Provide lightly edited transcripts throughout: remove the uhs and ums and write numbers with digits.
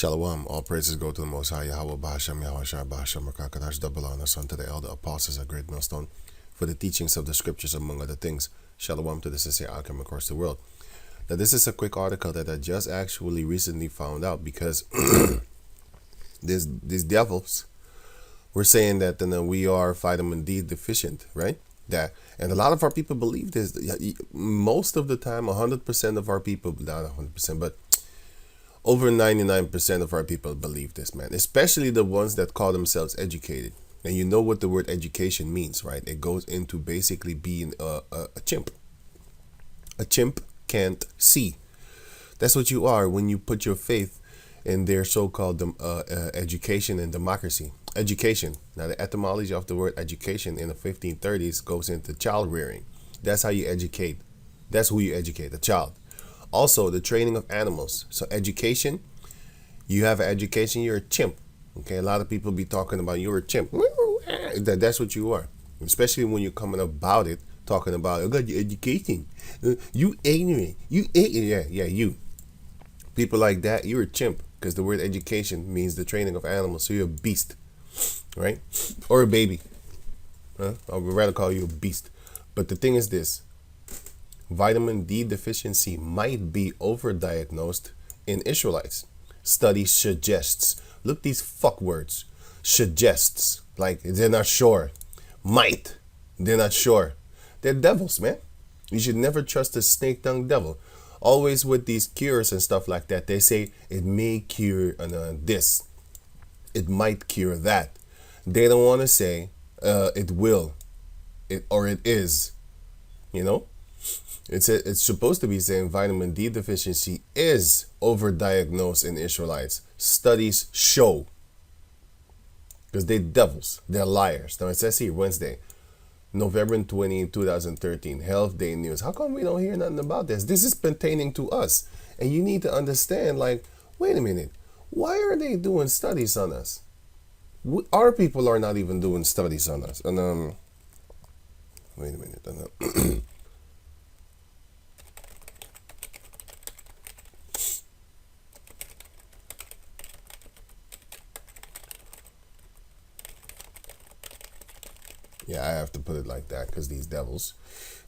Shalom, all praises go to the Most High Yahweh Bahasham Yahweh Shai Bahasham Rakakadash double honor unto the elder apostles a great millstone for the teachings of the scriptures among other things. Shalom to the sincere outcome across the world. Now this is a quick article that I just actually recently found out because these devils were saying that we are vitamin D deficient, right? And a lot of our people believe this. Most of the time, 100% of our people, not 100%, but over 99% of our people believe this, man. Especially the ones that call themselves educated. And you know what the word education means, right? It goes into basically being a chimp. A chimp can't see. That's what you are when you put your faith in their so-called education and democracy. Education. Now, the etymology of the word education in the 1530s goes into child rearing. That's how you educate. That's who you educate, a child. Also, the training of animals. So education, you have an education, you're a chimp. Okay, a lot of people be talking about you're a chimp. That's what you are. Especially when you're coming about it, talking about, I got your education. You ignorant. Yeah, you. People like that, you're a chimp. Because the word education means the training of animals. So you're a beast, right? Or a baby. I would rather call you a beast. But the thing is this. Vitamin D deficiency might be overdiagnosed in Israelites. Study suggests. Look these fuck words. Suggests. Like they're not sure. Might. They're not sure. They're devils, man. You should never trust a snake-tongued devil. Always with these cures and stuff like that, they say it may cure this. It might cure that. They don't want to say it will. Or it is. You know? It's supposed to be saying vitamin D deficiency is overdiagnosed in Israelites. Studies show. Because they're devils. They're liars. Now it says here, Wednesday, November 20, 2013, Health Day News. How come we don't hear nothing about this? This is pertaining to us. And you need to understand, like, wait a minute. Why are they doing studies on us? Our people are not even doing studies on us. And, wait a minute. Yeah, I have to put it like that because these devils.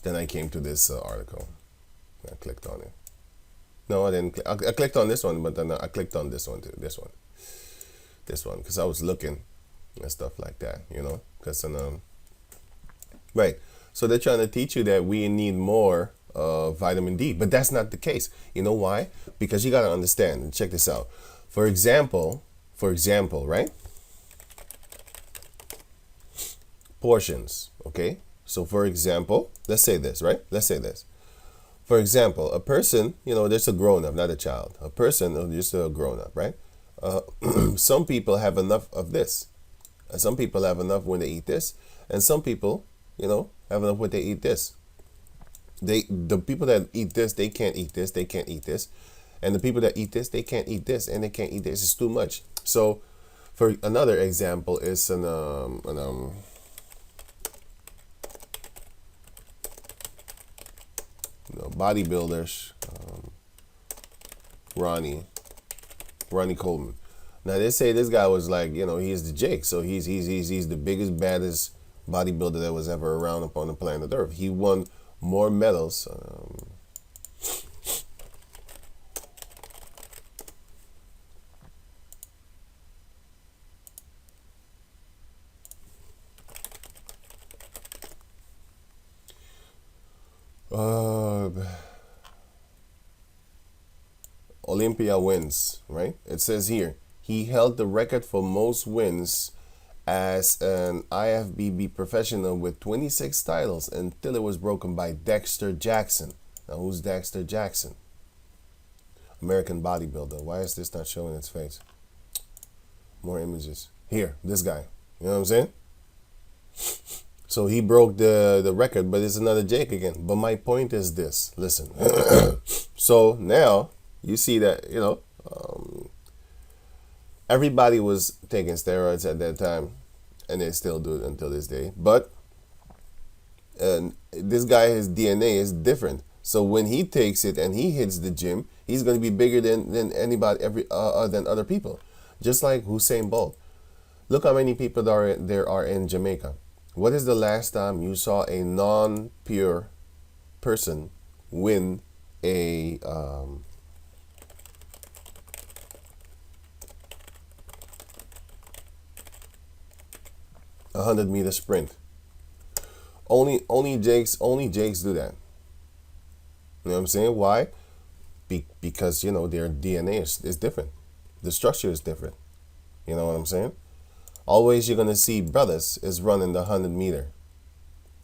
Then I came to this article. I clicked on it. No, I didn't. I clicked on this one, but then I clicked on this one too. This one, because I was looking and stuff like that, you know. Because right. So they're trying to teach you that we need more vitamin D, but that's not the case. You know why? Because you got to understand. Check this out. For example, right? Portions, okay? So for example, let's say this, right? Let's say this. For example, a person, there's a grown-up, not a child. A person, just a grown-up, right? Some people have enough of this. Some people have enough when they eat this. And some people, have enough when they eat this. The people that eat this, they can't eat this, they can't eat this. And the people that eat this, they can't eat this, and they can't eat this. It's too much. So for another example is bodybuilders, Ronnie Coleman. Now they say this guy was like, he's the Jake, so he's the biggest, baddest bodybuilder that was ever around upon the planet Earth. He won more medals. Olympia wins, right? It says here, he held the record for most wins as an IFBB professional with 26 titles until it was broken by Dexter Jackson. Now, who's Dexter Jackson? American bodybuilder. Why is this not showing its face? More images. Here, this guy. You know what I'm saying? So he broke the record, but it's another Jake again. But my point is this. Listen. So now you see that, everybody was taking steroids at that time, and they still do it until this day. But this guy, his DNA is different. So when he takes it and he hits the gym, He's going to be bigger than anybody, than other people. Just like Usain Bolt. Look how many people there are in Jamaica. What is the last time you saw a non-pure person win a 100-meter sprint? Only Jakes do that. You know what I'm saying? Why? Because their DNA is different. The structure is different. You know what I'm saying? Always you're gonna see brothers is running the 100-meter.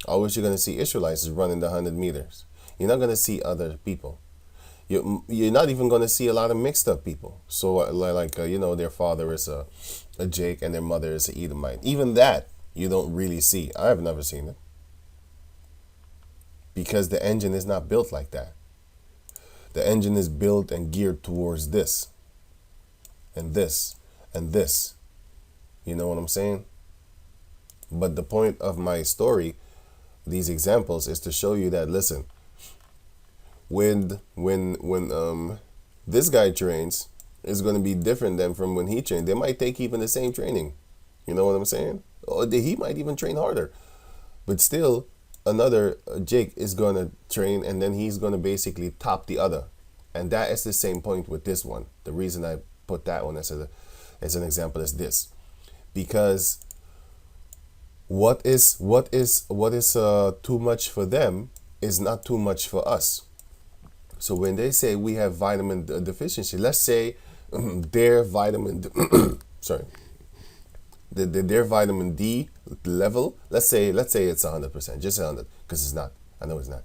Always you're gonna see Israelites is running the 100 meters. You're not gonna see other people. You're not even gonna see a lot of mixed up people. So their father is a Jake and their mother is an Edomite. Even that you don't really see. I have never seen it. Because the engine is not built like that. The engine is built and geared towards this and this and this. You know what I'm saying? But the point of my story, these examples, is to show you that, listen, when this guy trains, is going to be different than from when he trained. They might take even the same training. You know what I'm saying? Or he might even train harder. But still, another Jake is going to train, and then he's going to basically top the other. And that is the same point with this one. The reason I put that one as an example is this. Because what is too much for them is not too much for us. So when they say we have vitamin deficiency, let's say their vitamin their vitamin D level, let's say it's 100%, just 100, because it's not. I know it's not,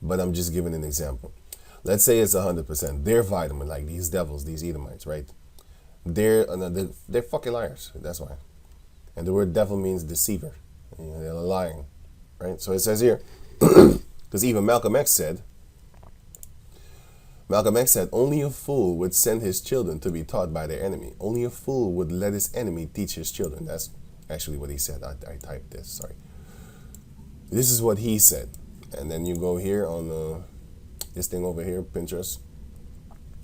but I'm just giving an example. Let's say it's 100%. Their vitamin, like these devils, these Edomites, right? They're fucking liars. That's why. And the word devil means deceiver. They're lying, right? So it says here, because even Malcolm X said, only a fool would send his children to be taught by their enemy. Only a fool would let his enemy teach his children. That's actually what he said. I typed this, sorry. This is what he said. And then you go here on this thing over here, Pinterest.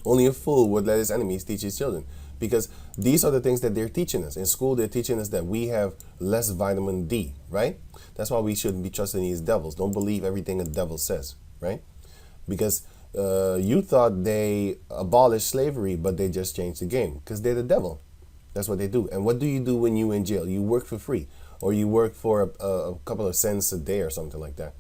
Only a fool would let his enemies teach his children. Because these are the things that they're teaching us. In school, they're teaching us that we have less vitamin D, right? That's why we shouldn't be trusting these devils. Don't believe everything a devil says, right? Because you thought they abolished slavery, but they just changed the game because they're the devil. That's what they do. And what do you do when you're in jail? You work for free, or you work for a couple of cents a day or something like that.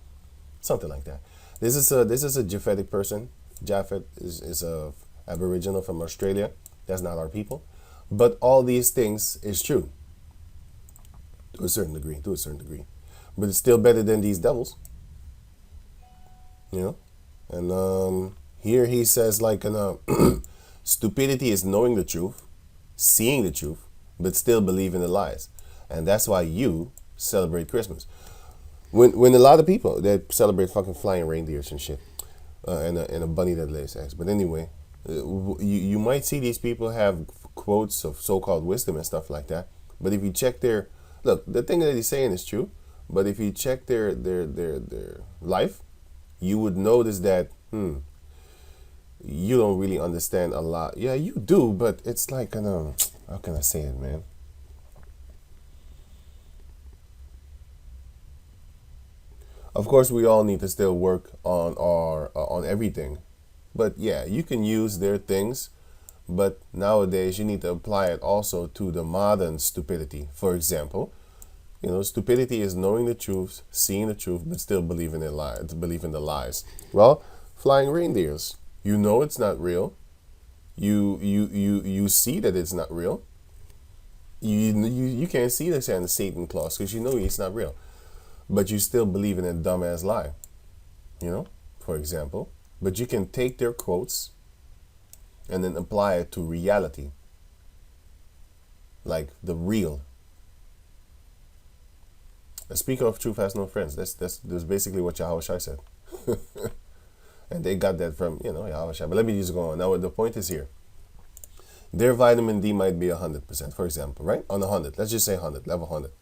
Something like that. This is a Japhetic person. Japhet is a Aboriginal from Australia. That's not our people. But all these things is true. To a certain degree. But it's still better than these devils. You know? And here he says, stupidity is knowing the truth, seeing the truth, but still believing the lies. And that's why you celebrate Christmas. When a lot of people, they celebrate fucking flying reindeers and shit, and a bunny that lays eggs. But anyway, you might see these people have quotes of so-called wisdom and stuff like that. But if you check the thing that he's saying is true. But if you check their life, you would notice that you don't really understand a lot. Yeah, you do, but it's like how can I say it, man? Of course, we all need to still work on everything. But yeah, you can use their things, but nowadays you need to apply it also to the modern stupidity. For example, stupidity is knowing the truth, seeing the truth, but still believing the lies. Well, flying reindeers, it's not real. You see that it's not real. You can't see the Satan Claus because it's not real, but you still believe in a dumbass lie. For example. But you can take their quotes and then apply it to reality. Like the real. A speaker of truth has no friends. That's basically what Yahushua said. And they got that from, Yahushua. But let me just go on. Now, the point is here. Their vitamin D might be 100%, for example, right? On 100. Let's just say 100, level 100.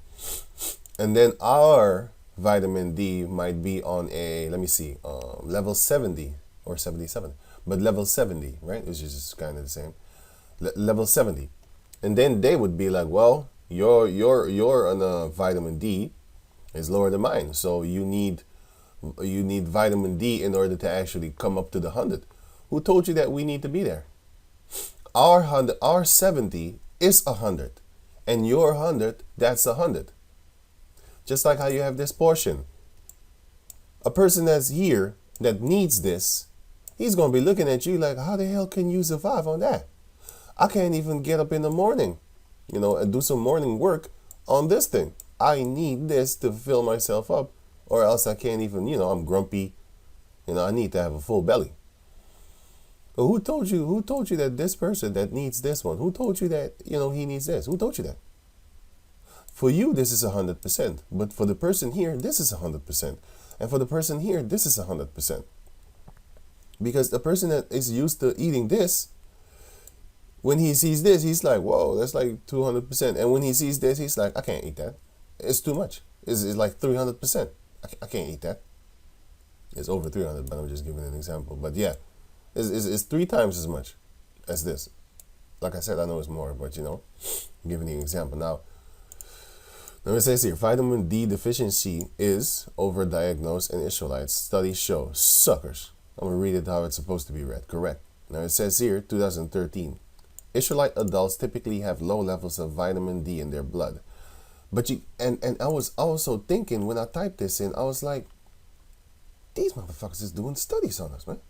And then our vitamin D might be on a, level 70 or 77. but level 70, right? Which is just kind of the same. Level 70. And then they would be like, well, your on vitamin D is lower than mine. So you need vitamin D in order to actually come up to the 100. Who told you that we need to be there? Our 70 is 100, and your 100, that's 100. Just like how you have this portion. A person that's here that needs this, he's going to be looking at you like, how the hell can you survive on that? I can't even get up in the morning, and do some morning work on this thing. I need this to fill myself up, or else I can't even, I'm grumpy. I need to have a full belly. But who told you that this person that needs this one, who told you that, he needs this? Who told you that? For you, this is 100%. But for the person here, this is 100%. And for the person here, this is 100%. Because the person that is used to eating this, when he sees this, he's like, whoa, that's like 200%. And when he sees this, he's like, I can't eat that. It's too much. It's like 300%. I can't eat that. It's over 300, but I'm just giving an example. But yeah, it's 3 times as much as this. Like I said, I know it's more, but I'm giving you an example. Now it says here, vitamin D deficiency is overdiagnosed in Israelites. Studies show. Suckers. I'm going to read it how it's supposed to be read. Correct. Now it says here, 2013. Israelite adults typically have low levels of vitamin D in their blood. But I was also thinking when I typed this in, I was like, these motherfuckers is doing studies on us, man.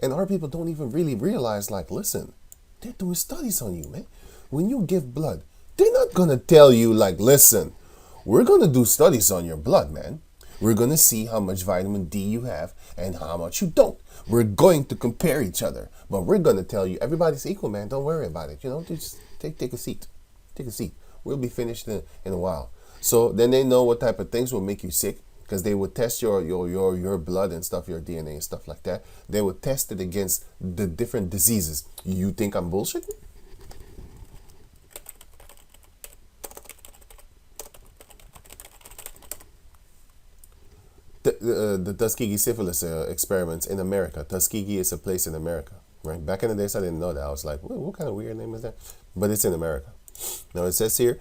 And our people don't even really realize, like, listen, they're doing studies on you, man. When you give blood, they're not going to tell you, like, listen, we're going to do studies on your blood, man. We're going to see how much vitamin D you have and how much you don't. We're going to compare each other. But we're going to tell you everybody's equal, man. Don't worry about it. Just take a seat. Take a seat. We'll be finished in a while. So then they know what type of things will make you sick, because they would test your blood and stuff, your DNA and stuff like that. They would test it against the different diseases. You think I'm bullshitting? The Tuskegee syphilis experiments in America. Tuskegee is a place in America, right? Back in the days, I didn't know that. I was like, what kind of weird name is that? But it's in America. Now it says here,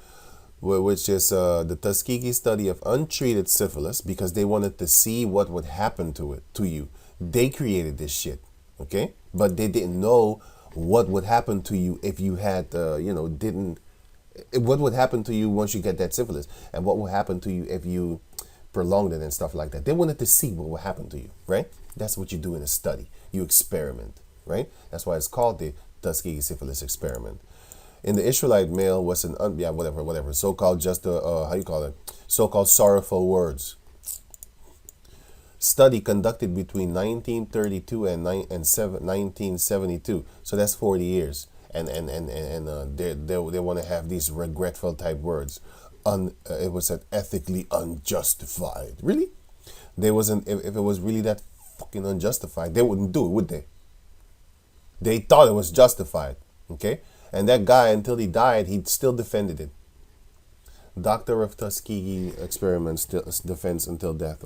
which is the Tuskegee study of untreated syphilis, because they wanted to see what would happen to you. They created this shit, okay? But they didn't know what would happen to you if you had, what would happen to you once you get that syphilis, and what would happen to you if you prolonged it and stuff like that. They wanted to see what would happen to you, right? That's what you do in a study. You experiment, right? That's why it's called the Tuskegee syphilis experiment. In the Israelite male was whatever. So-called so-called sorrowful words. Study conducted between 1932 and 1972. So that's 40 years. And they want to have these regretful type words. It was said ethically unjustified. Really? If it was really that fucking unjustified, they wouldn't do it, would they? They thought it was justified. Okay? And that guy, until he died, he still defended it. Doctor of Tuskegee experiments defense until death.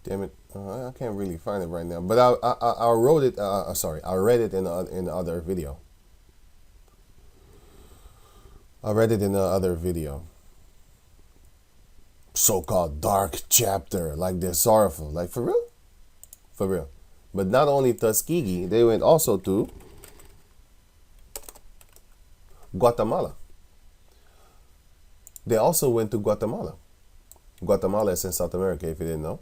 Damn it! I can't really find it right now. But I wrote it. I read it in the other video. I read it in the other video. So-called dark chapter, like they're sorrowful, like for real, for real. But not only Tuskegee, they went also to Guatemala. They also went to Guatemala. Guatemala is in South America, if you didn't know.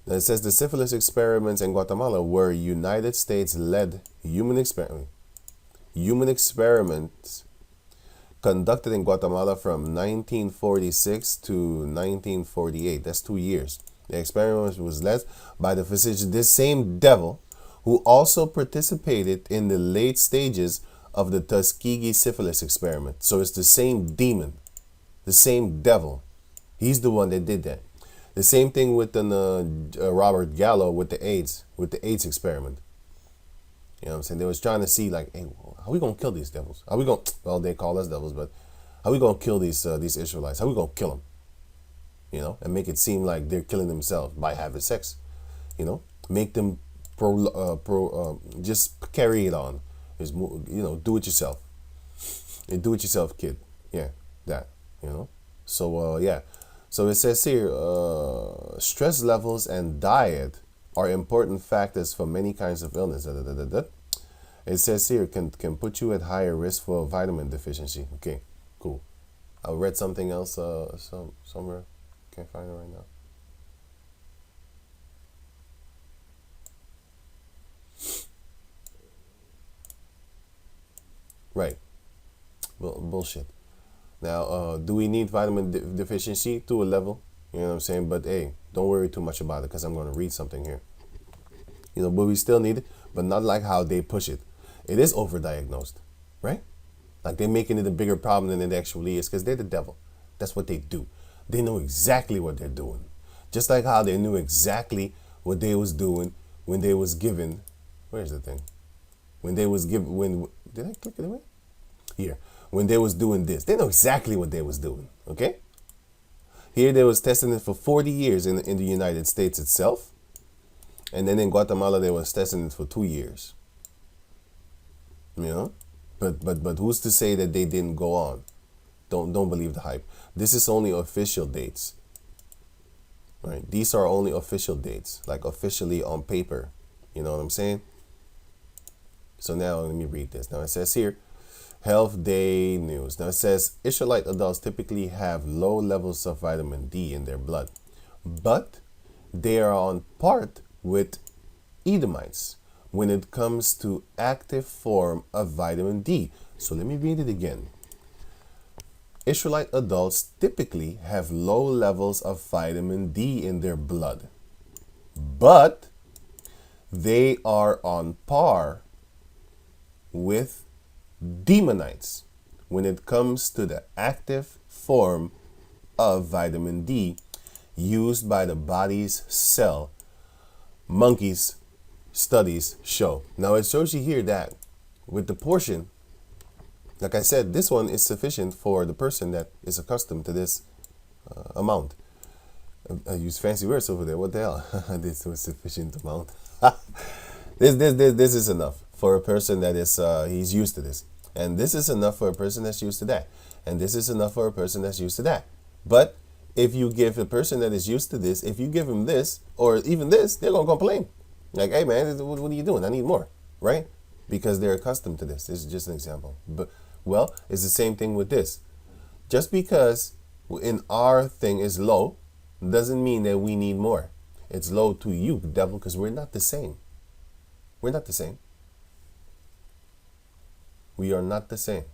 Now it says the syphilis experiments in Guatemala were United States-led human experiments conducted in Guatemala from 1946 to 1948. That's 2 years. The experiment was led by the physician, this same devil, who also participated in the late stages of the Tuskegee syphilis experiment. So it's the same demon, the same devil. He's the one that did that. The same thing with Robert Gallo with the AIDS experiment. You know what I'm saying? They was trying to see like, hey, how we gonna kill these devils? How we gonna? Well, they call us devils, but how we gonna kill these Israelites? How we gonna kill them? You know, and make it seem like they're killing themselves by having sex. You know, make them just carry it on. Just, you know, do it yourself. Do it yourself, kid. Yeah, that. You know. So yeah. So it says here, stress levels and diet are important factors for many kinds of illness. Da, da, da, da, da. It says here can put you at higher risk for vitamin deficiency. Okay, cool. I read something else somewhere. Can't find it right now. Right. Bullshit. Now, do we need vitamin deficiency to a level? You know what I'm saying? But hey, don't worry too much about it because I'm going to read something here. You know, but we still need it, but not like how they push it. It is overdiagnosed, right? Like they're making it a bigger problem than it actually is because they're the devil. That's what they do. They know exactly what they're doing. Just like how they knew exactly what they was doing when they was given. Where's the thing? When they was given. When did I click it away? Here. When they was doing this, they know exactly what they was doing. Okay. Here they was testing it for 40 years in the United States itself, and then in Guatemala they was testing it for 2 years. You know, but who's to say that they didn't go on? Don't believe the hype. This is only official dates. Right? These are only official dates, like officially on paper. You know what I'm saying? So now let me read this. Now it says here, Health Day News. Now it says Israelite adults typically have low levels of vitamin D in their blood, but they are on par with Edomites when it comes to active form of vitamin D. So let me read it again. Israelite adults typically have low levels of vitamin D in their blood, but they are on par with demonites when it comes to the active form of vitamin D used by the body's cell. Monkeys studies show. Now it shows you here that with the portion, like I said, this one is sufficient for the person that is accustomed to this amount. I use fancy words over there. What the hell? This was sufficient amount. This is enough for a person that is he's used to this, and this is enough for a person that's used to that, and this is enough for a person that's used to that. But if you give a person that is used to this, if you give him this or even this, they're gonna complain. Like, hey man, what are you doing? I need more, right? Because they're accustomed to this. This is just an example. But well, it's the same thing with this. Just because in our thing is low doesn't mean that we need more. It's low to you, devil, because we're not the same. We're not the same. We are not the same.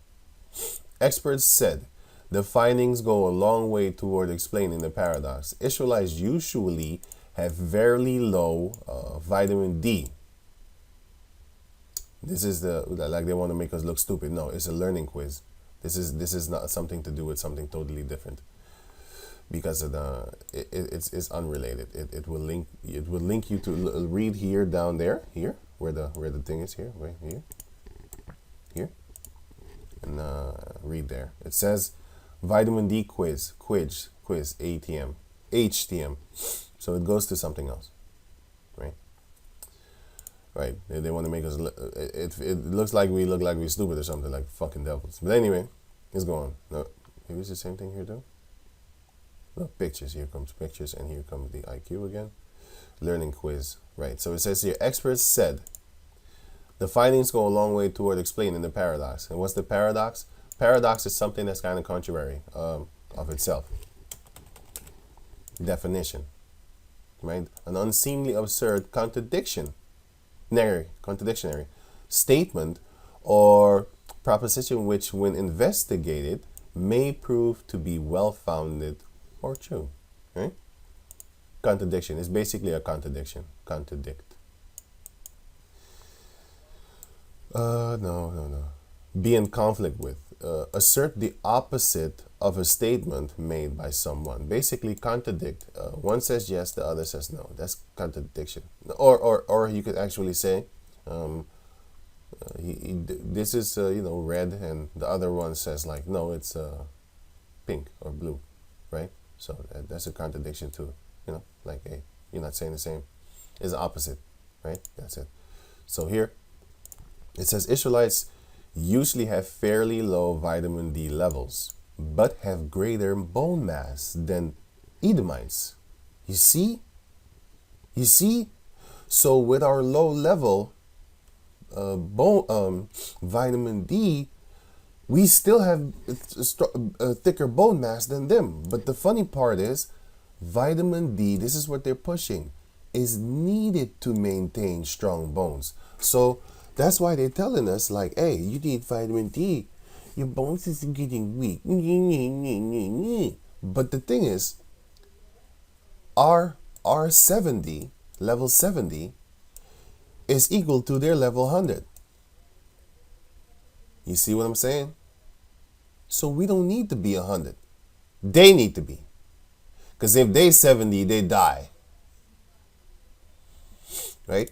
Experts said the findings go a long way toward explaining the paradox. Israelites usually have very low vitamin D. This is like they want to make us look stupid. No, it's a learning quiz. This is not something to do with something totally different, because it's unrelated. It will link you to read here down there here where the thing is here, right here, and read there. It says vitamin D quiz ATM HTM. So it goes to something else, right? Right. They want to make us it looks like we look like we're stupid or something, like fucking devils. But anyway, let's go on. No, maybe it's the same thing here too. Look, pictures. Here comes pictures, and here comes the IQ again. Learning quiz. Right. So it says here, experts said the findings go a long way toward explaining the paradox. And what's the paradox? Paradox is something that's kind of contrary of itself. Definition. Right? An unseemly, absurd contradictionary statement or proposition which, when investigated, may prove to be well-founded or true. Right? Contradiction is basically a contradiction. Contradict. No. Be in conflict with. Assert the opposite of a statement made by someone. Basically contradict. One says yes, the other says no. That's contradiction. Or you could actually say This is red, and the other one says like no, it's pink or blue, right? So that's a contradiction too. Like hey, you're not saying the same. It's the opposite, right? That's it. So here it says Israelites usually have fairly low vitamin D levels, but have greater bone mass than Edomites. You see? You see? So with our low level vitamin D, we still have a thicker bone mass than them. But the funny part is, vitamin D, this is what they're pushing, is needed to maintain strong bones. So that's why they're telling us, like, hey, you need vitamin D. Your bones is getting weak. But the thing is, our 70, level 70, is equal to their level 100. You see what I'm saying? So we don't need to be 100. They need to be. Because if they 70, they die. Right?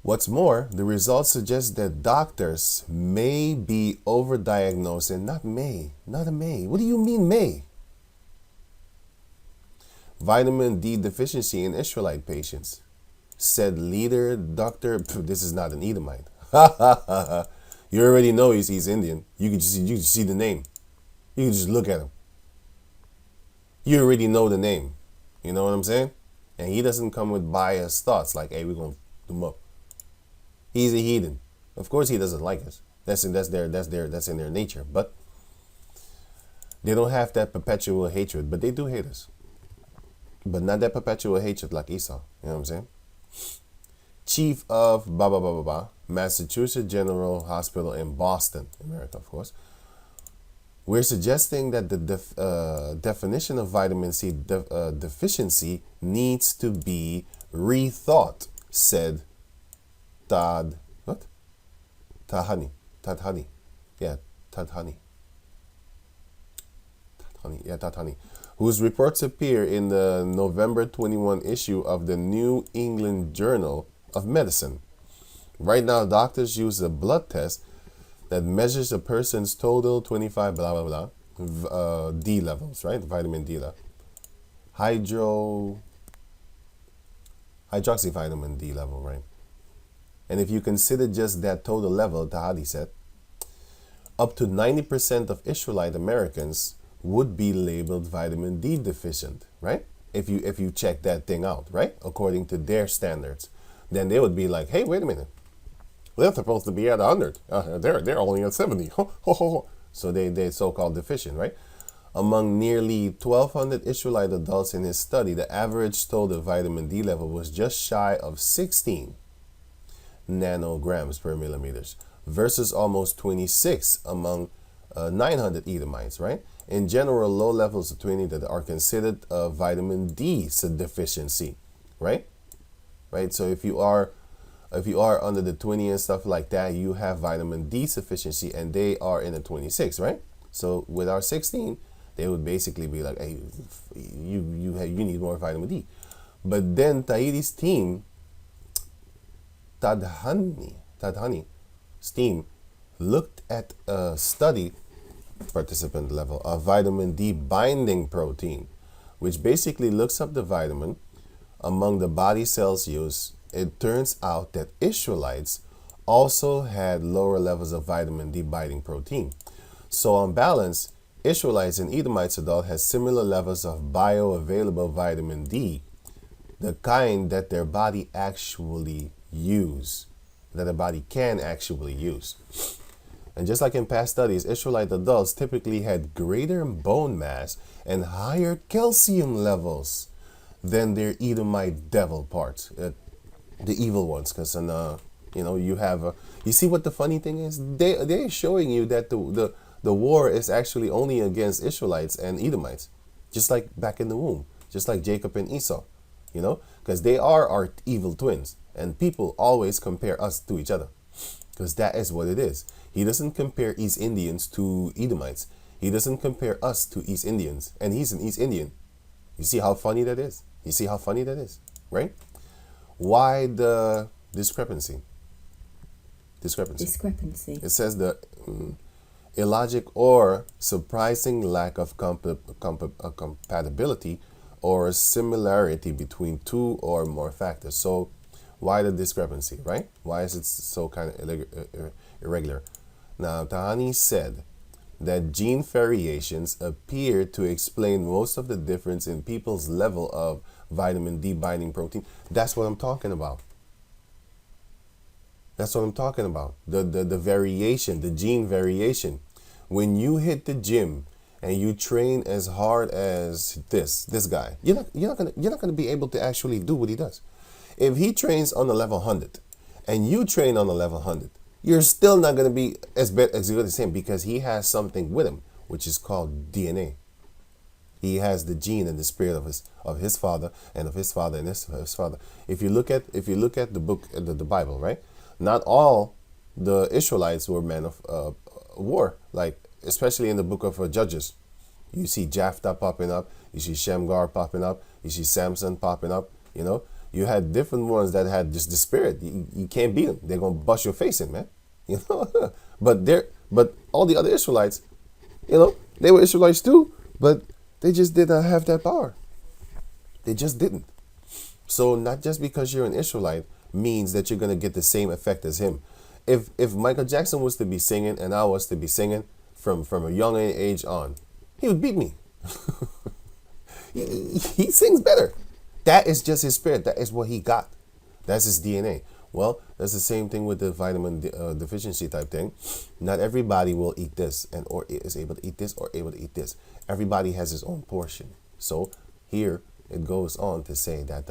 What's more, the results suggest that doctors may be overdiagnosed, and not a may. What do you mean may? Vitamin D deficiency in Israelite patients, said leader Dr. This is not an Edomite. You already know he's Indian. You can just see the name. You can just look at him. You already know the name. You know what I'm saying? And he doesn't come with biased thoughts like, hey, we're going to do him up. He's a heathen. Of course he doesn't like us. That's in their nature. But they don't have that perpetual hatred, but they do hate us. But not that perpetual hatred like Esau. You know what I'm saying? Chief of Massachusetts General Hospital in Boston, America, of course. We're suggesting that the definition of vitamin C deficiency needs to be rethought, said Tadhani. Whose reports appear in the November 21 issue of the New England Journal of Medicine. Right now, doctors use a blood test that measures a person's total 25 D levels, right? Vitamin D level. Hydroxyvitamin D level, right? And if you consider just that total level, Tahadi said, up to 90% of Israelite Americans would be labeled vitamin D deficient, right? If you check that thing out, right? According to their standards, then they would be like, hey, wait a minute. They're supposed to be at 100. They're only at 70. So they're so-called deficient, right? Among nearly 1,200 Israelite adults in his study, the average total vitamin D level was just shy of 16 nanograms per millimeters versus almost 26 among 900 Edomites, right? In general, low levels of 20 that are considered vitamin D deficiency, right? Right. So if you are under the 20 and stuff like that, you have vitamin D sufficiency, and they are in the 26, right? So with our 16, they would basically be like, hey, you need more vitamin D. But then Tahiti's team, Tadhani's team, looked at a study participant level of vitamin D binding protein, which basically looks up the vitamin among the body cells used. It turns out that Israelites also had lower levels of vitamin D binding protein. So on balance, Israelites and Edomites adult had similar levels of bioavailable vitamin D, the kind that their body actually use, that the body can actually use. And just like in past studies, Israelite adults typically had greater bone mass and higher calcium levels than their Edomite devil parts, the evil ones. Because you see what the funny thing is? They're showing you that the war is actually only against Israelites and Edomites, just like back in the womb, just like Jacob and Esau, because they are our evil twins, and people always compare us to each other, because that is what it is. He doesn't compare East Indians to Edomites. He doesn't compare us to East Indians, and he's an East Indian. You see how funny that is? You see how funny that is, right? Why the discrepancy? Discrepancy. It says the illogic or surprising lack of compatibility or similarity between two or more factors. So why the discrepancy, right? Why is it so kind of irregular? Now, Tahani said that gene variations appear to explain most of the difference in people's level of vitamin D binding protein. That's what I'm talking about. That's what I'm talking about. The variation, the gene variation. When you hit the gym and you train as hard as this guy, you're not gonna be able to actually do what he does. If he trains on the level 100 and you train on the level 100, you're still not gonna be as good as him because he has something with him, which is called DNA. He has the gene and the spirit of his father and of his father and his father. If you look at the book, the Bible, right? Not all the Israelites were men of war, like especially in the book of Judges. You see Jephthah popping up, you see Shamgar popping up, you see Samson popping up. You had different ones that had just the spirit. You can't beat them; they're gonna bust your face in, man. But all the other Israelites, they were Israelites too, but they just did not have that power. They just didn't. So not just because you're an Israelite means that you're going to get the same effect as him. If Michael Jackson was to be singing and I was to be singing from a young age on, he would beat me. he sings better. That is just his spirit. That is what he got. That's his DNA. Well, that's the same thing with the vitamin deficiency type thing. Not everybody will eat this or is able to eat this or able to eat this. Everybody has his own portion. So here it goes on to say that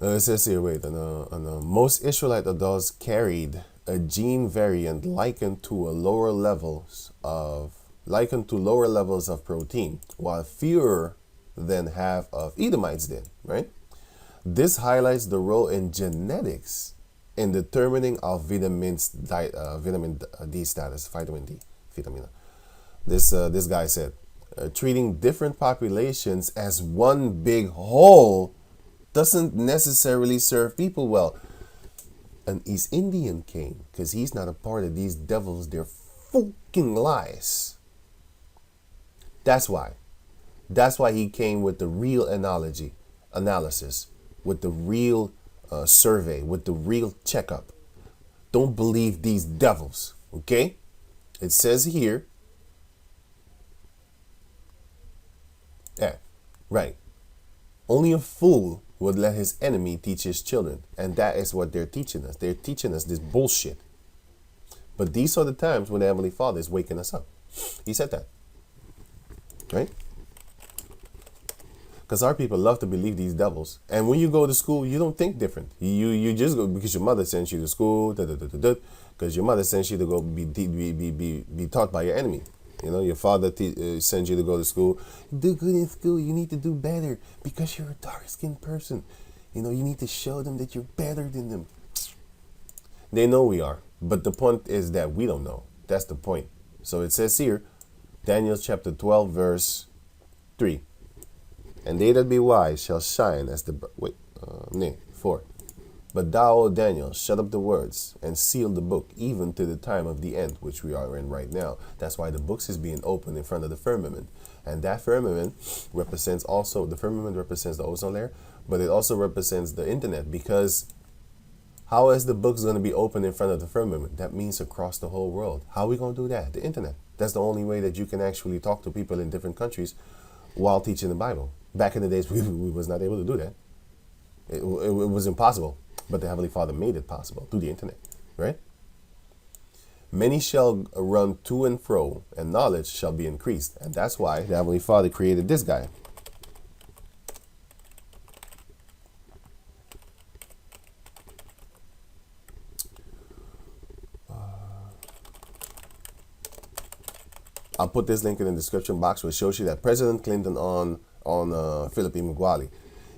it says here, most Israelite adults carried a gene variant likened to lower levels of protein, while fewer than half of Edomites did, right? This highlights the role in genetics in determining our vitamin D status, vitamin D, vitamina. This guy said, treating different populations as one big whole doesn't necessarily serve people well. An East Indian came because he's not a part of these devils, their foking lies. That's why. That's why he came with the real analysis, with the real survey, with the real checkup. Don't believe these devils, okay? It says here, right. Only a fool would let his enemy teach his children. And that is what they're teaching us. They're teaching us this bullshit. But these are the times when the Heavenly Father is waking us up. He said that. Right? Because our people love to believe these devils. And when you go to school, you don't think different. You just go because your mother sends you to school, because your mother sends you to go be taught by your enemy. Your father sends you to go to school. Do good in school. You need to do better because you're a dark-skinned person. You need to show them that you're better than them. They know we are. But the point is that we don't know. That's the point. So it says here, Daniel chapter 12, verse 3. And they that be wise shall shine as the... 4. But thou, O Daniel, shut up the words and seal the book, even to the time of the end, which we are in right now. That's why the books is being opened in front of the firmament. And that firmament represents the ozone layer, but it also represents the internet, because how is the books going to be open in front of the firmament? That means across the whole world. How are we going to do that? The internet. That's the only way that you can actually talk to people in different countries while teaching the Bible. Back in the days, we was not able to do that. It was impossible. But the Heavenly Father made it possible through the internet, right? Many shall run to and fro, and knowledge shall be increased. And that's why the Heavenly Father created this guy. I'll put this link in the description box, which shows you that President Clinton on Philip Emeagwali,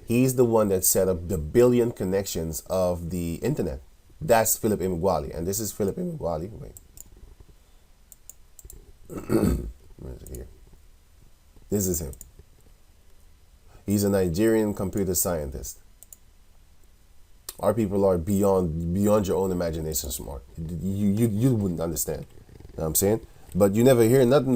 he's the one that set up the billion connections of the internet. That's Philip Emeagwali. And this is Philip Emeagwali. Wait. Where is it here? This is him. He's a Nigerian computer scientist. Our people are beyond your own imagination smart. You wouldn't understand. You know what I'm saying? But you never hear nothing